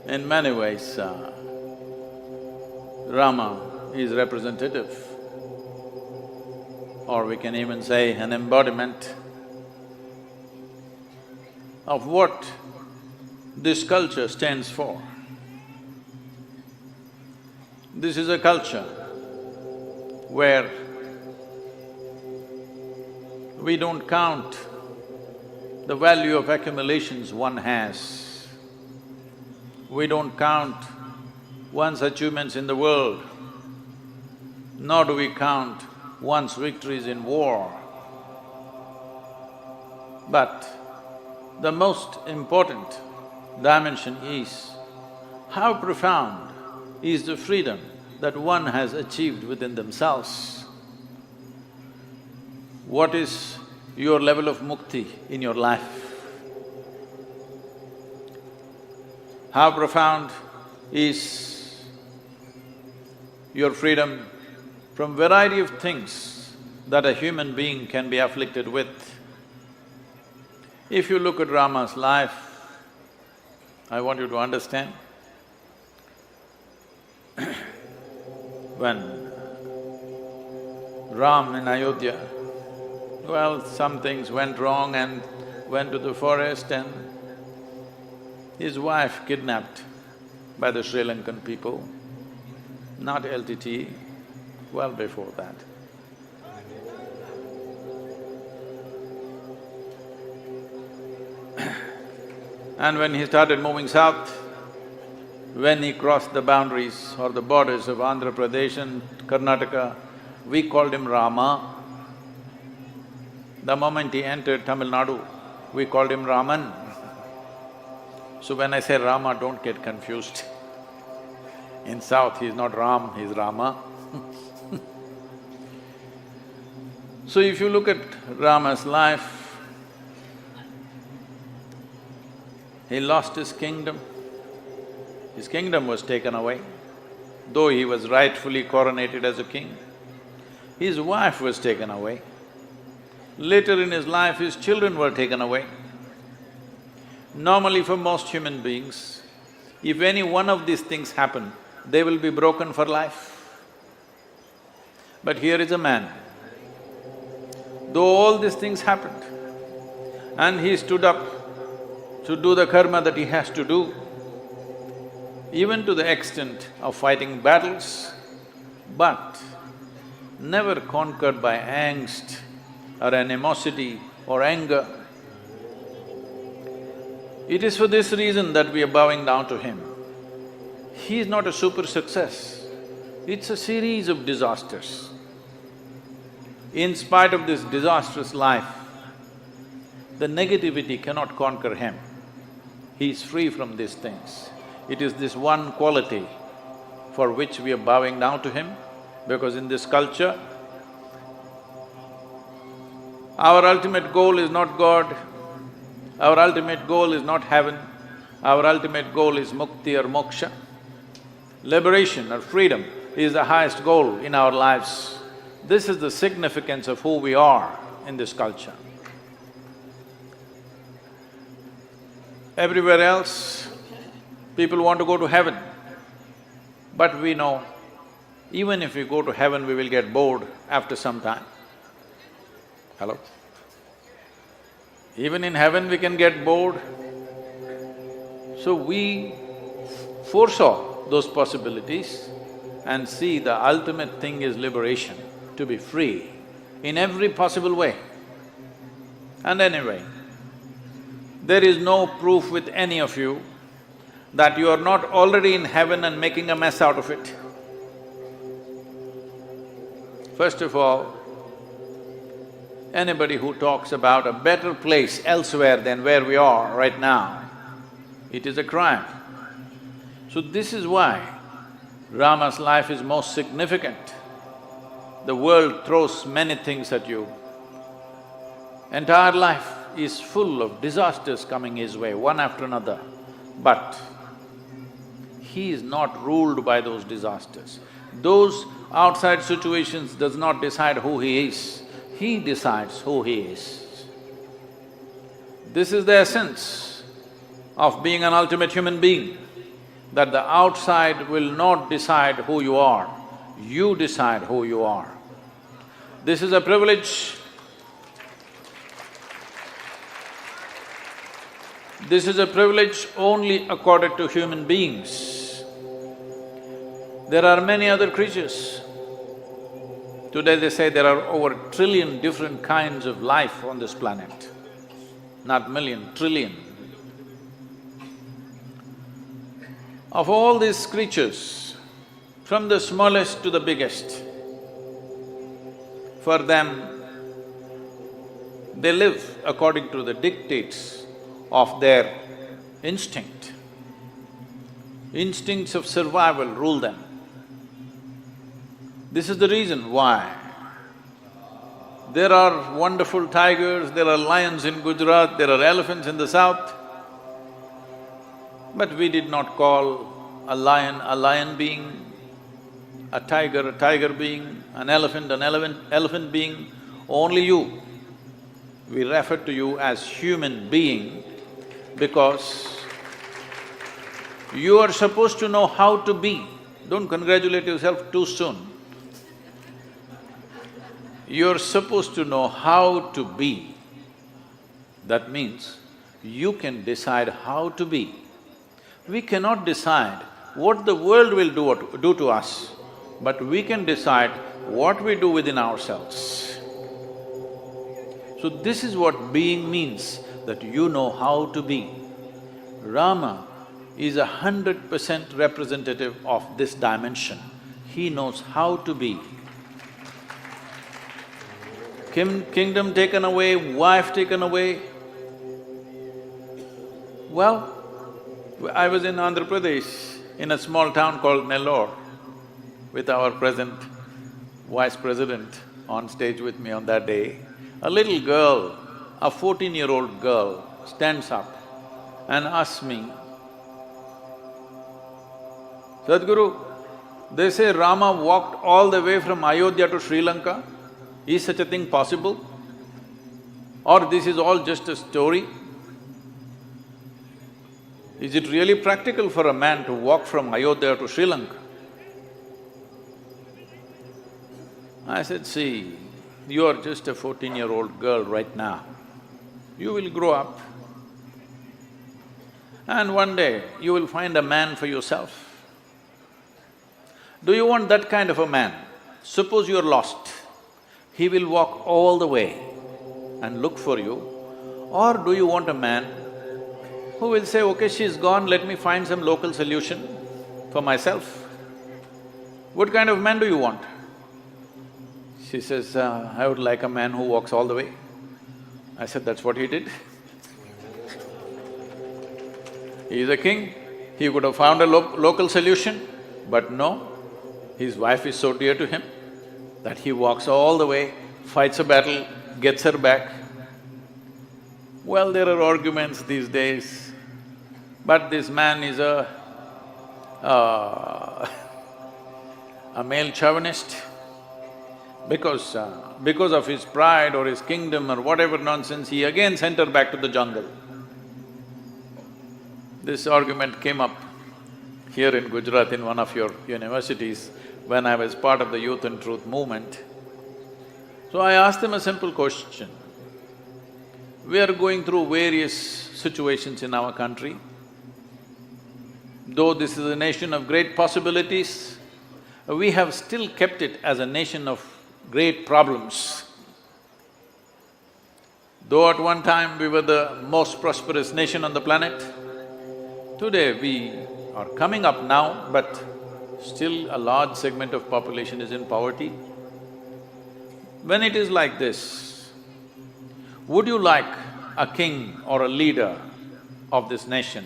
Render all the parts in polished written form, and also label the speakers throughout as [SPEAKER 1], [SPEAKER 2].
[SPEAKER 1] In many ways, Rama is representative, or we can even say an embodiment of what this culture stands for. This is a culture where we don't count the value of accumulations one has. We don't count one's achievements in the world, nor do we count one's victories in war. But the most important dimension is how profound is the freedom that one has achieved within themselves. What is your level of mukti in your life? How profound is your freedom from variety of things that a human being can be afflicted with? If you look at Rama's life, I want you to understand, when Ram in Ayodhya, well, some things went wrong and went to the forest and his wife kidnapped by the Sri Lankan people, not LTT, well before that. And when he started moving south, when he crossed the boundaries or the borders of Andhra Pradesh and Karnataka, we called him Rama. The moment he entered Tamil Nadu, we called him Raman. So when I say Rama, don't get confused. In south, he's not Ram, he's Rama. So if you look at Rama's life, he lost his kingdom. His kingdom was taken away, though he was rightfully coronated as a king. His wife was taken away. Later in his life, his children were taken away. Normally for most human beings, if any one of these things happen, they will be broken for life. But here is a man, though all these things happened, and he stood up to do the karma that he has to do, even to the extent of fighting battles, but never conquered by angst or animosity or anger. It is for this reason that we are bowing down to him. He is not a super success, it's a series of disasters. In spite of this disastrous life, the negativity cannot conquer him. He is free from these things. It is this one quality for which we are bowing down to him, because in this culture, our ultimate goal is not God, our ultimate goal is not heaven, our ultimate goal is mukti or moksha. Liberation or freedom is the highest goal in our lives. This is the significance of who we are in this culture. Everywhere else, people want to go to heaven, but we know, even if we go to heaven, we will get bored after some time. Hello? Even in heaven we can get bored. So we foresaw those possibilities and see the ultimate thing is liberation, to be free in every possible way. And anyway, there is no proof with any of you that you are not already in heaven and making a mess out of it. First of all, anybody who talks about a better place elsewhere than where we are right now, it is a crime. So this is why Rama's life is most significant. The world throws many things at you. Entire life is full of disasters coming his way, one after another, but he is not ruled by those disasters. Those outside situations does not decide who he is, he decides who he is. This is the essence of being an ultimate human being. that the outside will not decide who you are, you decide who you are. This is a privilege. This is a privilege only accorded to human beings. There are many other creatures. Today they say there are over 1 trillion different kinds of life on this planet. Not million, trillion. Of all these creatures, from the smallest to the biggest, for them, they live according to the dictates of their instinct. Instincts of survival rule them. This is the reason why there are wonderful tigers, there are lions in Gujarat, there are elephants in the south. But we did not call a lion being, a tiger being, an elephant elephant being, only you. We refer to you as human being because you are supposed to know how to be. Don't congratulate yourself too soon. You're supposed to know how to be. That means you can decide how to be. We cannot decide what the world will do to us, but we can decide what we do within ourselves. So this is what being means, that you know how to be. Rama is 100% representative of this dimension. He knows how to be. Kingdom taken away, wife taken away. Well, I was in Andhra Pradesh, in a small town called Nellore, with our present vice president on stage with me on that day. A little girl, a 14-year-old girl, stands up and asks me, "Sadhguru, they say Rama walked all the way from Ayodhya to Sri Lanka. Is such a thing possible? Or this is all just a story? Is it really practical for a man to walk from Ayodhya to Sri Lanka?" I said, "See, you are just a 14-year-old girl right now. You will grow up and one day you will find a man for yourself. Do you want that kind of a man? Suppose you are lost, he will walk all the way and look for you. Or do you want a man who will say, okay, she's gone, let me find some local solution for myself? What kind of man do you want?" She says, "I would like a man who walks all the way." I said, "That's what he did." He is a king, he could have found a local solution, but no, his wife is so dear to him that he walks all the way, fights a battle, gets her back. Well, there are arguments these days, but this man is a male chauvinist. Because of his pride or his kingdom or whatever nonsense, he again sent her back to the jungle. This argument came up here in Gujarat in one of your universities when I was part of the Youth and Truth movement. So I asked them a simple question. We are going through various situations in our country. Though this is a nation of great possibilities, we have still kept it as a nation of great problems. Though at one time we were the most prosperous nation on the planet, today we are coming up now, but still a large segment of population is in poverty. When it is like this, would you like a king or a leader of this nation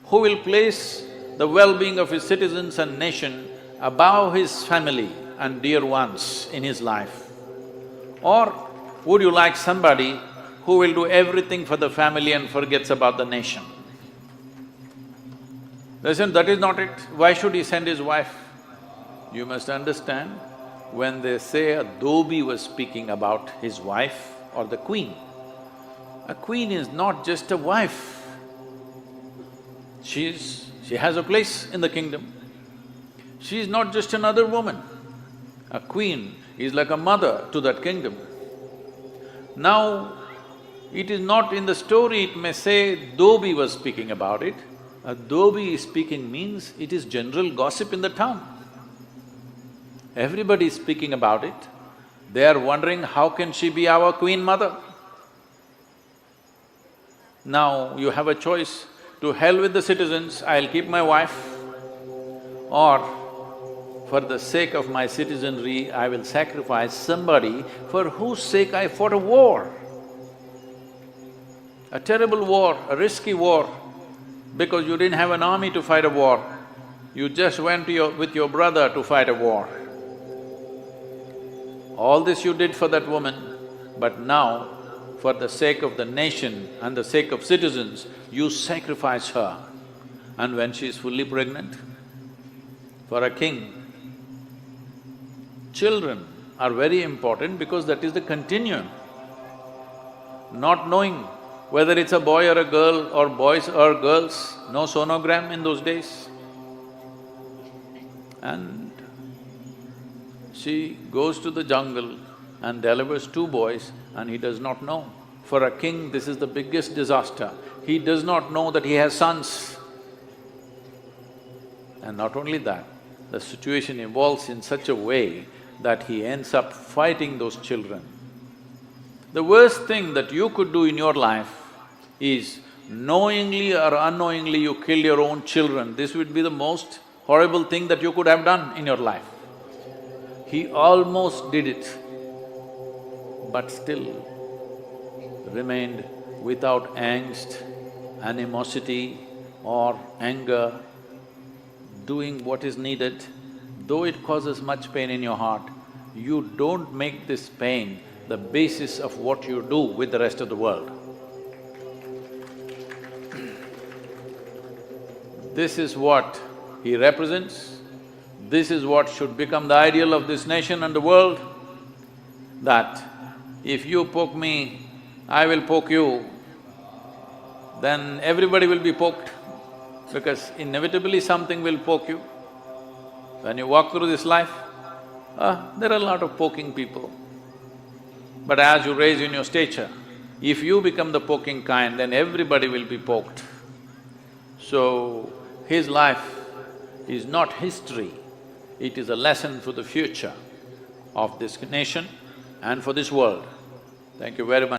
[SPEAKER 1] who will place the well-being of his citizens and nation above his family and dear ones in his life? Or would you like somebody who will do everything for the family and forgets about the nation? They said, that is not it. Why should he send his wife? You must understand, when they say a dhobi was speaking about his wife or the queen, a queen is not just a wife. She is She has a place in the kingdom. She is not just another woman. A queen is like a mother to that kingdom. Now, it is not in the story, it may say Dhobi was speaking about it. A Dhobi speaking means it is general gossip in the town. Everybody is speaking about it. They are wondering, how can she be our queen mother? Now you have a choice, to hell with the citizens, I'll keep my wife, or for the sake of my citizenry, I will sacrifice somebody for whose sake I fought a war. A terrible war, a risky war, because you didn't have an army to fight a war. You just went with your brother to fight a war. All this you did for that woman, but now, for the sake of the nation and the sake of citizens, you sacrifice her. And when she is fully pregnant, for a king, children are very important because that is the continuum. Not knowing whether it's a boy or a girl or boys or girls, no sonogram in those days. And she goes to the jungle and delivers two boys and he does not know. For a king, this is the biggest disaster. He does not know that he has sons. And not only that, the situation evolves in such a way that he ends up fighting those children. The worst thing that you could do in your life is knowingly or unknowingly you kill your own children. This would be the most horrible thing that you could have done in your life. He almost did it, but still remained without angst, animosity or anger, doing what is needed. Though it causes much pain in your heart, you don't make this pain the basis of what you do with the rest of the world. This is what he represents. This is what should become the ideal of this nation and the world, that if you poke me, I will poke you, then everybody will be poked, because inevitably something will poke you. When you walk through this life, there are a lot of poking people. But as you raise in your stature, if you become the poking kind, then everybody will be poked. So, his life is not history, it is a lesson for the future of this nation and for this world. Thank you very much.